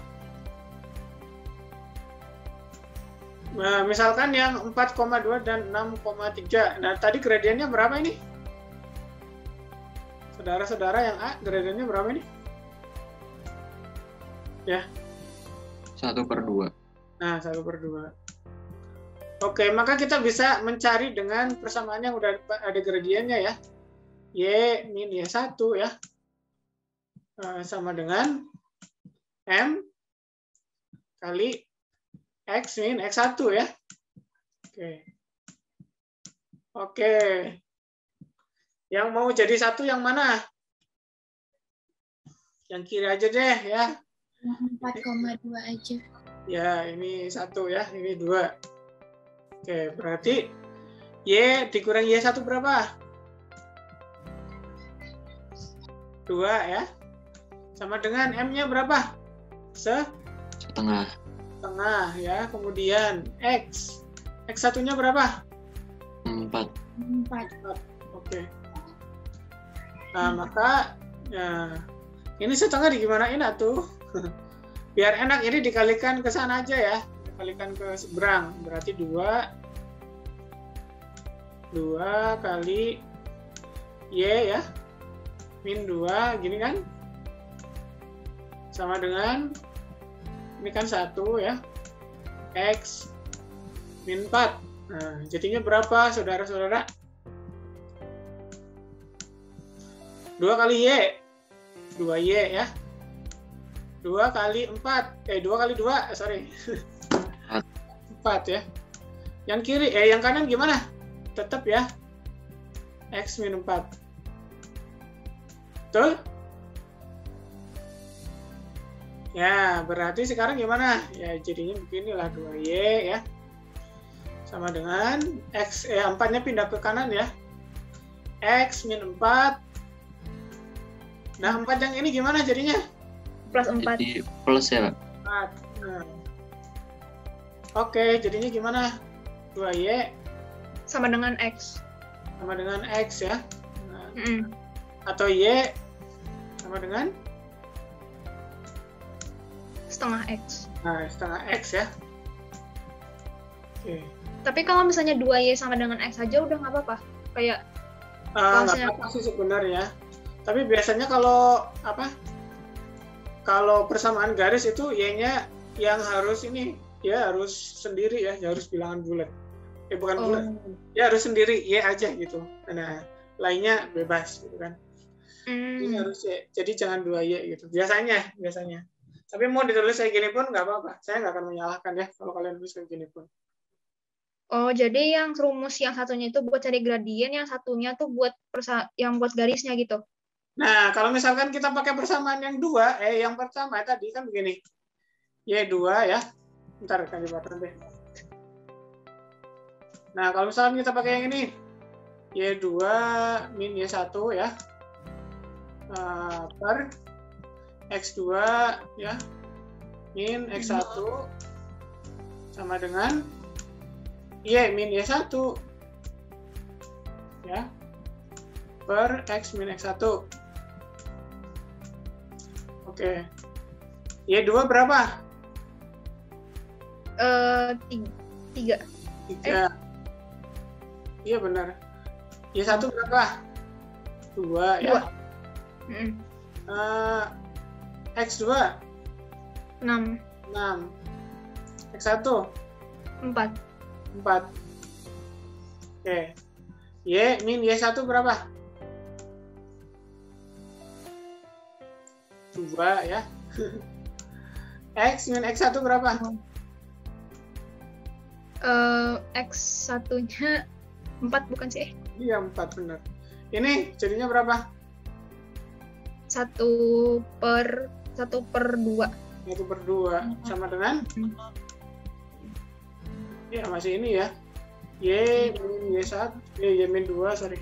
Nah, misalkan yang 4,2 dan 6,3. Nah, tadi gradiennya berapa ini? Saudara-saudara yang A, gradiennya berapa ini? Ya. 1/2. Nah, 1/2. Oke, maka kita bisa mencari dengan persamaan yang udah ada gradiennya ya. Y min Y1 ya. Sama dengan M kali X min X1 ya. Oke. Yang mau jadi satu yang mana? Yang kiri aja deh ya. 4,2 aja. Ya, ini 1 ya, ini 2. Oke, berarti Y dikurang Y1 berapa? 2 ya. Sama dengan M-nya berapa? Setengah ya. Kemudian X. X1-nya berapa? 4. Oke. Nah, maka ya, ini setengah digimanain atuh? Biar enak ini dikalikan ke sana aja ya. Dikalikan ke seberang. Berarti 2 kali Y ya. Min 2 gini kan? Sama dengan ini kan 1 ya. X min 4. Nah, jadinya berapa saudara-saudara? 2 kali Y. 2Y ya. 2 kali 4. 2 kali 2, sorry. 4 ya. Yang kiri, yang kanan gimana? Tetap ya. X min 4. Betul? Ya, berarti sekarang gimana? Ya, jadinya beginilah 2Y ya. Sama dengan X, 4-nya pindah ke kanan ya. X min 4. Nah, 4 yang ini gimana jadinya? Plus 4. Jadi plus ya, Pak? 4. Nah. Oke, jadinya gimana? 2Y Sama dengan X. Sama dengan X ya. Nah, atau Y sama dengan? Setengah X. Nah, setengah X ya. Oke. Tapi kalau misalnya 2Y sama dengan X aja udah nggak apa-apa? Kayak Nggak apa-apa sih sebenarnya. Tapi biasanya kalau kalau persamaan garis itu Y-nya yang harus ini, ya harus sendiri ya, harus bilangan bulat. Bukan bulat. Ya harus sendiri, Y aja gitu. Nah, lainnya bebas gitu kan. Ini harus Y. Jadi jangan 2Y gitu. Biasanya. Tapi mau ditulis kayak gini pun nggak apa-apa. Saya nggak akan menyalahkan ya kalau kalian tulis kayak gini pun. Oh, jadi yang rumus yang satunya itu buat cari gradien, yang satunya tuh buat yang buat garisnya gitu. Nah, kalau misalkan kita pakai persamaan yang dua, yang pertama tadi kan begini. Y2 ya. Bentar, kasih button deh. Nah, kalau misalkan kita pakai yang ini, Y2 min Y1 ya. Per X2 ya. Min X1 sama dengan Y min Y1 ya. Per X min X1. Oke. Y2 berapa? 3. Iya benar. Y1 berapa? 2 ya. X2 6. X1 4. Oke. Y min Y1 berapa? 2 ya. X min X1 berapa? X1-nya 4 bukan sih? Iya 4 benar. Ini jadinya berapa? 1 per 2. 1 per 2 sama dengan? Ya masih ini ya. Y min Y1, Y min 2 sorry.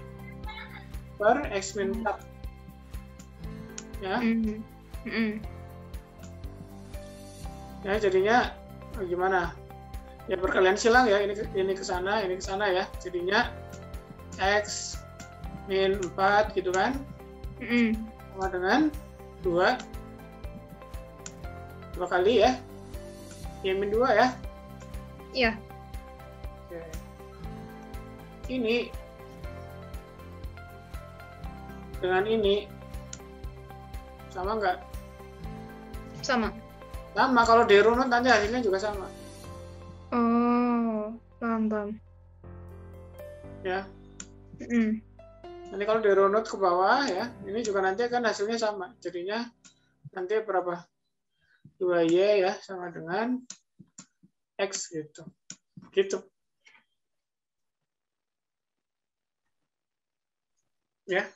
Per X min 4. Ya. Ya jadinya gimana? Ya perkalian silang ya, ini ke sana ya. Jadinya X min 4 gitu kan. Sama dengan 2 kali ya. Y min 2 ya. Iya. Oke. Ini dengan ini sama nggak? Sama. Sama, kalau dirunut nanti hasilnya juga sama. Oh, paham. Ya. Nanti kalau dirunut ke bawah ya, ini juga nanti kan hasilnya sama. Jadinya nanti berapa? 2Y ya, sama dengan X gitu. Gitu. Ya.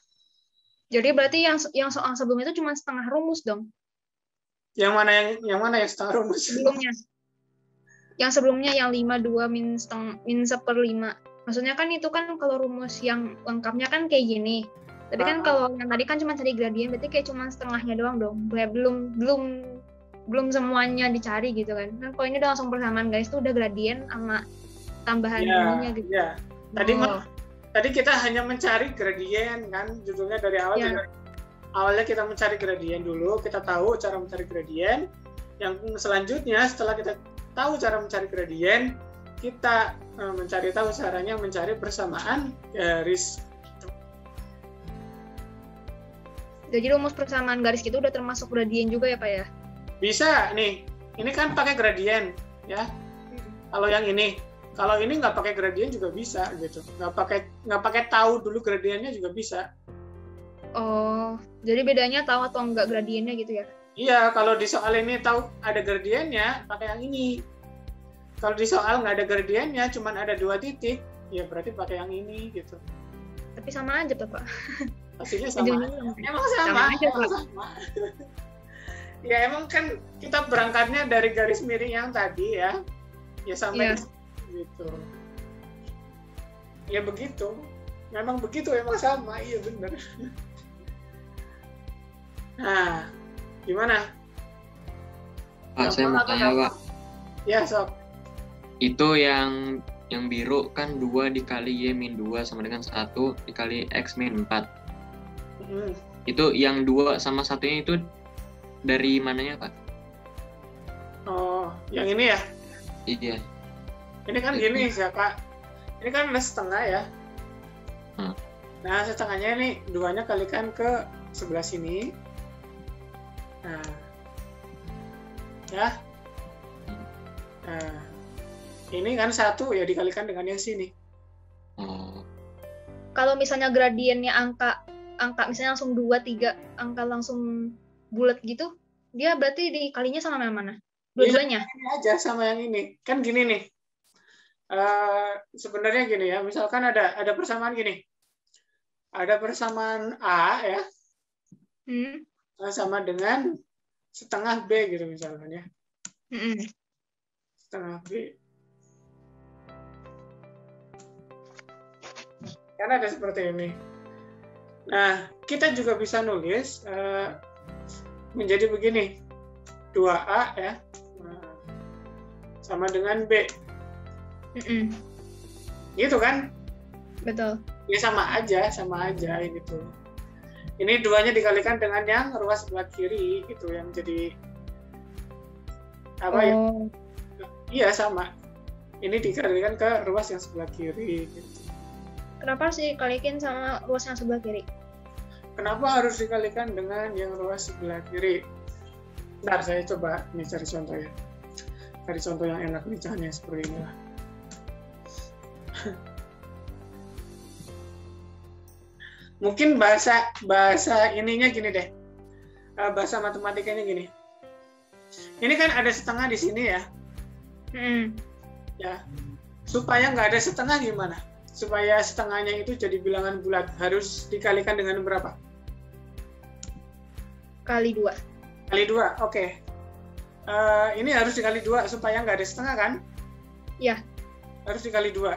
Jadi berarti yang soal sebelumnya itu cuma setengah rumus dong? Yang mana yang setengah rumus? Sebelumnya. Yang sebelumnya yang 52 min 1/5. Maksudnya kan itu kan kalau rumus yang lengkapnya kan kayak gini. Tapi kan kalau yang tadi kan cuma cari gradien, berarti kayak cuma setengahnya doang dong. Belum semuanya dicari gitu kan. Kan kalau ini udah langsung persamaan guys, itu udah gradien sama tambahan ininya gitu. Iya. Tadi kita hanya mencari gradien kan, judulnya dari awal. Awalnya kita mencari gradien dulu, kita tahu cara mencari gradien. Yang selanjutnya setelah kita tahu cara mencari gradien, kita mencari tahu caranya mencari persamaan garis. Jadi rumus persamaan garis gitu udah termasuk gradien juga ya Pak ya? Bisa nih, ini kan pakai gradien ya. Kalau yang ini, kalau ini nggak pakai gradien juga bisa gitu. Nggak pakai tahu dulu gradiennya juga bisa. Oh, jadi bedanya tahu atau enggak gradiennya gitu ya? Iya, kalau di soal ini tahu ada gradiennya, pakai yang ini. Kalau di soal nggak ada gradiennya, cuman ada 2 titik, ya berarti pakai yang ini gitu. Tapi sama aja Pak. Hasilnya sama. Emang sama. Ya emang kan kita berangkatnya dari garis miring yang tadi ya. Ya sampai gitu. Ya begitu. Memang begitu, emang sama. Iya benar. Nah, gimana? Pak, saya mau tanya, Pak. Ya, Sob. Itu yang biru kan 2 dikali Y min 2 sama dengan 1 dikali X min 4. Itu yang 2 sama satunya itu dari mananya, Pak? Oh, yang ini ya? Iya. Ini kan gini ya, Kak. Ini kan ada setengah ya. Nah, setengahnya ini 2-nya kalikan ke sebelah sini. Nah, ya. Nah, ini kan 1 ya dikalikan dengan yang sini. Kalau misalnya gradiennya angka misalnya langsung 2, 3 angka langsung bulat gitu, dia berarti dikalinya sama yang mana? Dua-duanya? Ini aja sama yang ini. Kan gini nih. Sebenarnya gini ya, misalkan ada persamaan gini. Ada persamaan A ya. sama dengan setengah B gitu misalkan ya. Setengah B. Kan ada seperti ini. Nah, kita juga bisa nulis menjadi begini. 2A ya. Sama dengan B. Gitu kan? Betul. Ya sama aja gitu. Ini 2-nya dikalikan dengan yang ruas sebelah kiri gitu yang jadi apa ya? Iya sama. Ini dikalikan ke ruas yang sebelah kiri gitu. Kenapa sih dikalikin sama ruas yang sebelah kiri? Kenapa harus dikalikan dengan yang ruas sebelah kiri? Bentar, saya coba ini cari contoh ya. Cari contoh yang enak nih, caranya seperti inilah. Mungkin bahasa ininya gini deh. Bahasa matematikanya gini. Ini kan ada setengah di sini ya. Ya. Supaya nggak ada setengah gimana? Supaya setengahnya itu jadi bilangan bulat harus dikalikan dengan berapa? Kali 2. Kali 2, oke. Ini harus dikali 2 supaya nggak ada setengah kan? Iya. Harus dikali 2.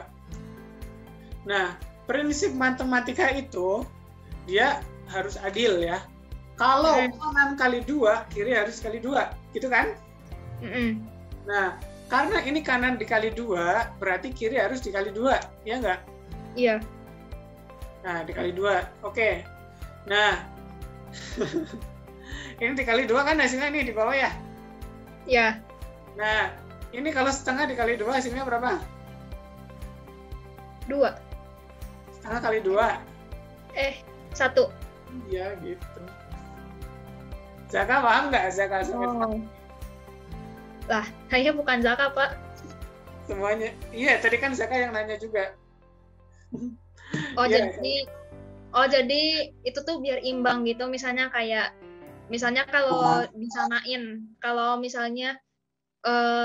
Nah, prinsip matematika itu dia harus adil ya. Kalau kanan kali 2, kiri harus kali 2, gitu kan? Nah, karena ini kanan dikali 2, berarti kiri harus dikali 2, ya nggak? Iya. Nah, dikali 2, oke. Nah, ini dikali 2 kan hasilnya nih di bawah ya? Iya. Nah, ini kalau setengah dikali 2 hasilnya berapa? 2. Setengah kali 2. 1. Iya, gitu. Zaka paham nggak? Zaka Lah, saya bukan Zaka, Pak. Semuanya. Iya, tadi kan Zaka yang nanya juga. Jadi itu tuh biar imbang gitu. Misalnya kalau disamain, kalau misalnya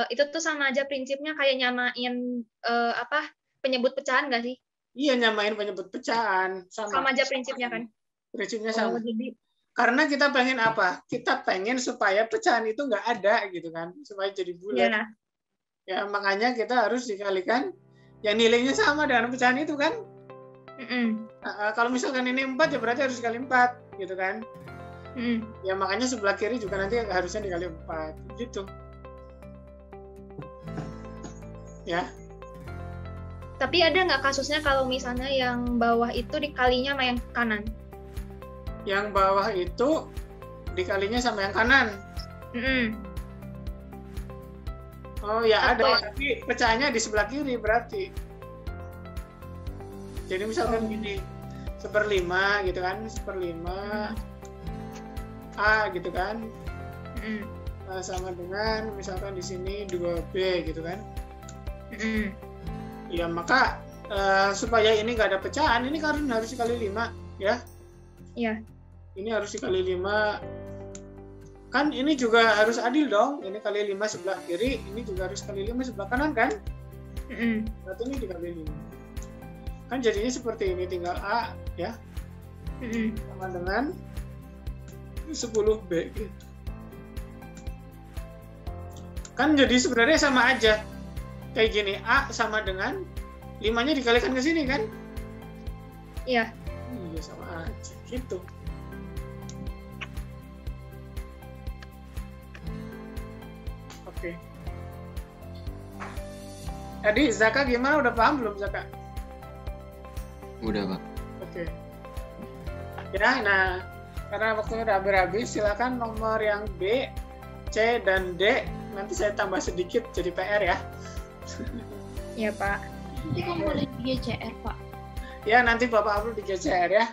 itu tuh sama aja prinsipnya kayak nyamain penyebut pecahan nggak sih? Iya, nyamain penyebut pecahan. Sama aja prinsipnya kan? Prinsipnya sama. Karena kita pengen apa? Kita pengen supaya pecahan itu nggak ada gitu kan, supaya jadi bulat. Yeah. Ya makanya kita harus dikalikan yang nilainya sama dengan pecahan itu kan. Kalau misalkan ini 4 ya berarti harus dikali 4 gitu kan. Ya makanya sebelah kiri juga nanti harusnya dikali 4 gitu. Ya. Tapi ada nggak kasusnya kalau misalnya yang bawah itu dikalinya sama yang kanan? Yang bawah itu dikalinya sama yang kanan. Oh ya ada, tapi pecahannya di sebelah kiri berarti. Jadi misalkan gini, 1/5 gitu kan, 1/5 A gitu kan. Sama dengan misalkan di sini 2B gitu kan. Ya maka supaya ini nggak ada pecahan, ini kan harus dikali 5 ya. Iya. Ini harus dikali 5. Kan ini juga harus adil dong. Ini kali 5 sebelah kiri, ini juga harus kali 5 sebelah kanan kan? Berarti ini dikali 5. Kan jadinya seperti ini, tinggal A ya. Sama dengan 10B gitu. Kan jadi sebenarnya sama aja. Kayak gini, A sama dengan 5-nya dikalikan ke sini kan? Iya. Iya sama aja gitu. Oke. Tadi Zaka gimana? Udah paham belum Zaka? Udah, Pak. Oke. Ya, nah karena waktunya udah habis, silakan nomor yang B, C, dan D nanti saya tambah sedikit jadi PR ya. Iya Pak. Nanti kamu boleh di GCR Pak. Ya nanti Bapak upload di GCR ya.